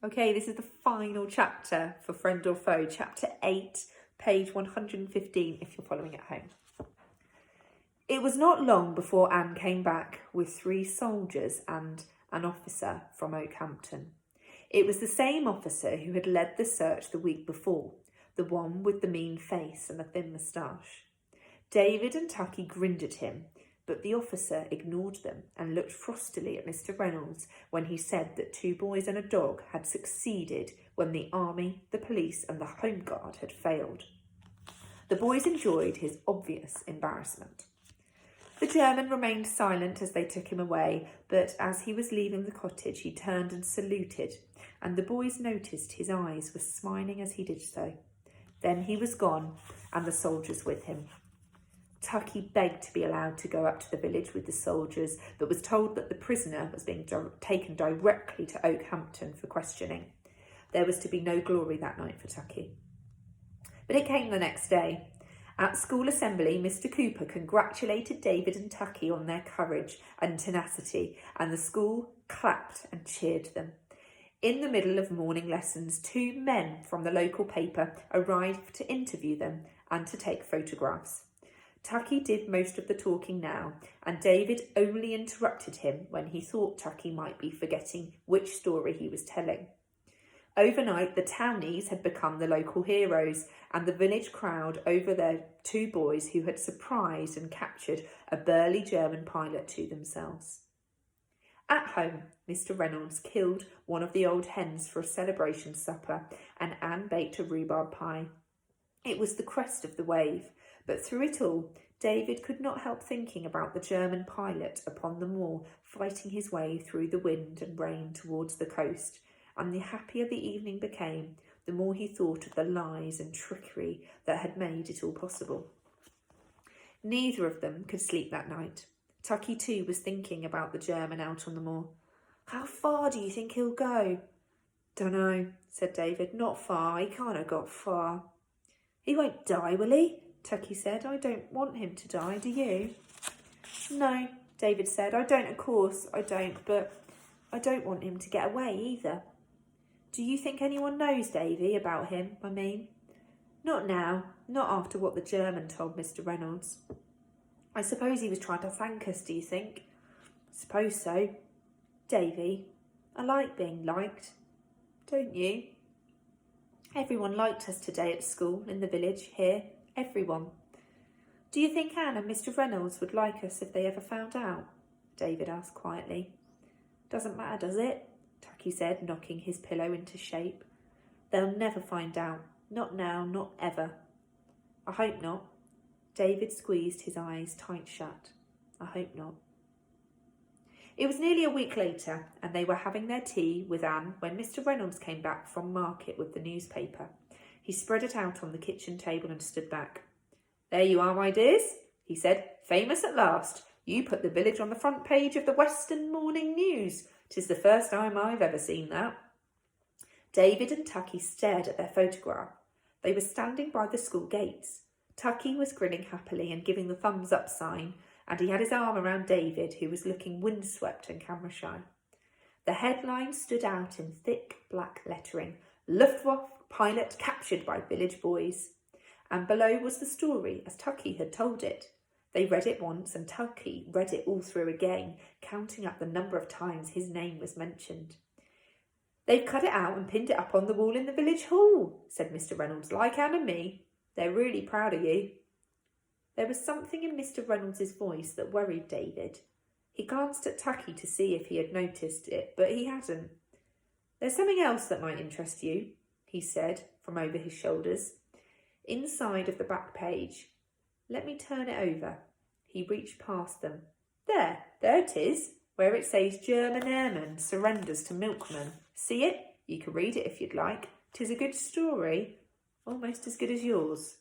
Okay, this is the final chapter for Friend or Foe, chapter 8, page 115, if you're following at home. It was not long before Anne came back with 3 soldiers and an officer from Oakhampton. It was the same officer who had led the search the week before, the one with the mean face and the thin moustache. David and Tucky grinned at him, but the officer ignored them and looked frostily at Mr. Reynolds when he said that 2 boys and a dog had succeeded when the army, the police and the Home Guard had failed. The boys enjoyed his obvious embarrassment. The German remained silent as they took him away, but as he was leaving the cottage he turned and saluted, and the boys noticed his eyes were smiling as he did so. Then he was gone, and the soldiers with him. Tucky begged to be allowed to go up to the village with the soldiers, but was told that the prisoner was being taken directly to Oakhampton for questioning. There was to be no glory that night for Tucky. But it came the next day. At school assembly, Mr. Cooper congratulated David and Tucky on their courage and tenacity, and the school clapped and cheered them. In the middle of morning lessons, 2 men from the local paper arrived to interview them and to take photographs. Tucky did most of the talking now, and David only interrupted him when he thought Tucky might be forgetting which story he was telling. Overnight, the townies had become the local heroes, and the village crowd over their 2 boys who had surprised and captured a burly German pilot to themselves. At home, Mr. Reynolds killed one of the old hens for a celebration supper, and Anne baked a rhubarb pie. It was the crest of the wave, but through it all, David could not help thinking about the German pilot upon the moor fighting his way through the wind and rain towards the coast, and the happier the evening became, the more he thought of the lies and trickery that had made it all possible. Neither of them could sleep that night. Tucky too was thinking about the German out on the moor. "How far do you think he'll go?" "Dunno," said David. "Not far. He can't have got far." "He won't die, will he?" Tucky said. "I don't want him to die, do you?" "No," David said. "I don't, of course, I don't, but I don't want him to get away either." "Do you think anyone knows, Davy, about him, I mean?" "Not now, not after what the German told Mr. Reynolds." "I suppose he was trying to thank us, do you think?" "Suppose so." "Davy, I like being liked. Don't you?" "Everyone liked us today at school, in the village, here. Everyone." "Do you think Anne and Mr. Reynolds would like us if they ever found out?" David asked quietly. "Doesn't matter, does it?" Tucky said, knocking his pillow into shape. "They'll never find out. Not now, not ever." "I hope not." David squeezed his eyes tight shut. "I hope not." It was nearly a week later, and they were having their tea with Anne when Mr. Reynolds came back from market with the newspaper. He spread it out on the kitchen table and stood back. "There you are, my dears," he said. "Famous at last. You put the village on the front page of the Western Morning News. 'Tis the first time I've ever seen that." David and Tucky stared at their photograph. They were standing by the school gates. Tucky was grinning happily and giving the thumbs up sign, and he had his arm around David, who was looking windswept and camera-shy. The headline stood out in thick black lettering: "Luftwaffe pilot captured by village boys." And below was the story as Tucky had told it. They read it once, and Tucky read it all through again, counting up the number of times his name was mentioned. "They've cut it out and pinned it up on the wall in the village hall," said Mr. Reynolds, "like Anne and me. They're really proud of you." There was something in Mr. Reynolds' voice that worried David. He glanced at Tucky to see if he had noticed it, but he hadn't. "There's something else that might interest you," he said from over his shoulders. Inside of the back page. "Let me turn it over." He reached past them. There it is, where it says German airman surrenders to milkman. See it? You can read it if you'd like. 'Tis a good story, almost as good as yours.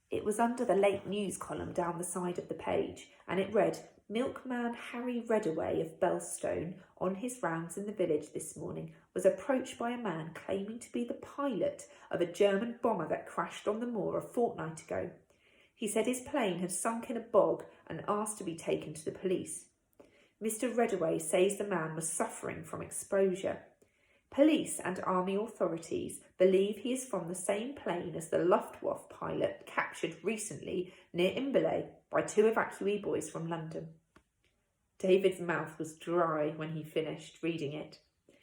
It was under the late news column down the side of the page, and it read, "Milkman Harry Reddaway of Belstone, on his rounds in the village this morning, was approached by a man claiming to be the pilot of a German bomber that crashed on the moor a fortnight ago. He said his plane had sunk in a bog and asked to be taken to the police. Mr. Reddaway says the man was suffering from exposure. Police and army authorities believe he is from the same plane as the Luftwaffe pilot captured recently near Imbole by 2 evacuee boys from London. David's mouth was dry when he finished reading it.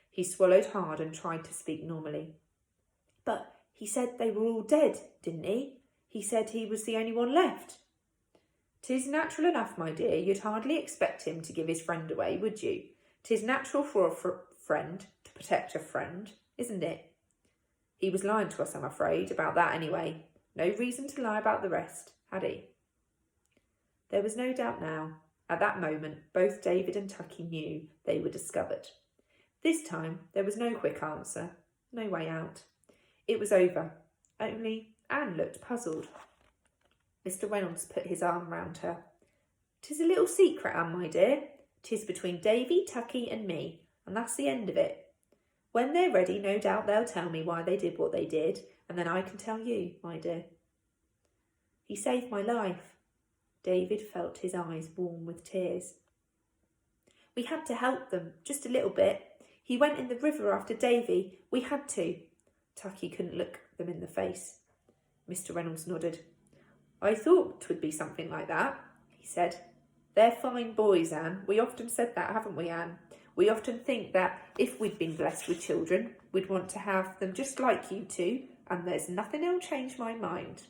He swallowed hard and tried to speak normally. But he said they were all dead, didn't he? He said he was the only one left. 'Tis natural enough, my dear. You'd hardly expect him to give his friend away, would you? 'Tis natural for a friend to protect a friend, isn't it? He was lying to us, I'm afraid, about that anyway. No reason to lie about the rest, had he? There was no doubt now. At that moment, both David and Tucky knew they were discovered. This time, there was no quick answer, no way out. It was over, only Anne looked puzzled. Mr. Reynolds put his arm round her. "'Tis a little secret, Anne, my dear. 'Tis between Davy, Tucky and me, and that's the end of it. When they're ready, no doubt they'll tell me why they did what they did, and then I can tell you, my dear." "He saved my life." David felt his eyes warm with tears. "We had to help them, just a little bit. He went in the river after Davy. We had to." Tucky couldn't look them in the face. Mr. Reynolds nodded. "I thought 'twould be something like that," he said. "They're fine boys, Anne. We often said that, haven't we, Anne? We often think that if we'd been blessed with children, we'd want to have them just like you two, and there's nothing'll change my mind."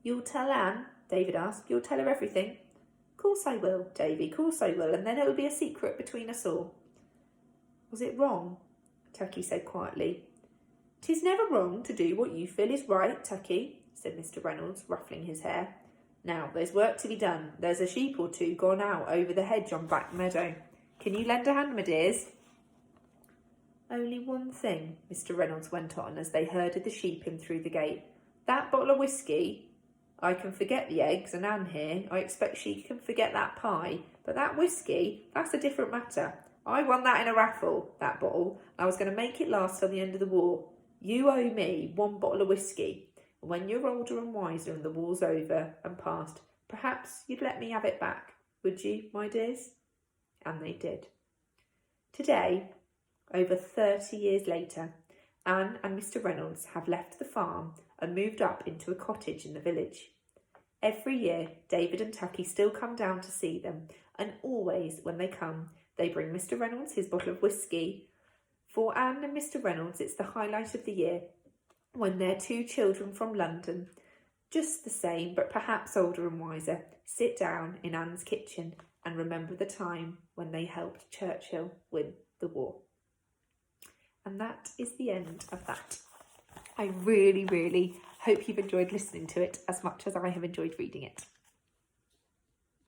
"You'll tell Anne?" David asked. "You'll tell her everything?" "Course I will, Davy, course I will, and then it'll be a secret between us all." "Was it wrong?" Tucky said quietly. "'Tis never wrong to do what you feel is right, Tucky," said Mr. Reynolds, ruffling his hair. "Now, there's work to be done. There's a sheep or two gone out over the hedge on Back Meadow. Can you lend a hand, my dears?" "Only one thing," Mr. Reynolds went on as they herded the sheep in through the gate. "That bottle of whisky. I can forget the eggs, and Anne here, I expect she can forget that pie. But that whisky, that's a different matter. I won that in a raffle, that bottle. I was going to make it last till the end of the war. You owe me 1 bottle of whisky. And when you're older and wiser and the war's over and past, perhaps you'd let me have it back, would you, my dears?" And they did. Today, over 30 years later, Anne and Mr. Reynolds have left the farm and moved up into a cottage in the village. Every year, David and Tucky still come down to see them, and always when they come, they bring Mr. Reynolds his bottle of whisky. For Anne and Mr. Reynolds, it's the highlight of the year, when their 2 children from London, just the same but perhaps older and wiser, sit down in Anne's kitchen and remember the time when they helped Churchill win the war. And that is the end of that. I really, really hope you've enjoyed listening to it as much as I have enjoyed reading it.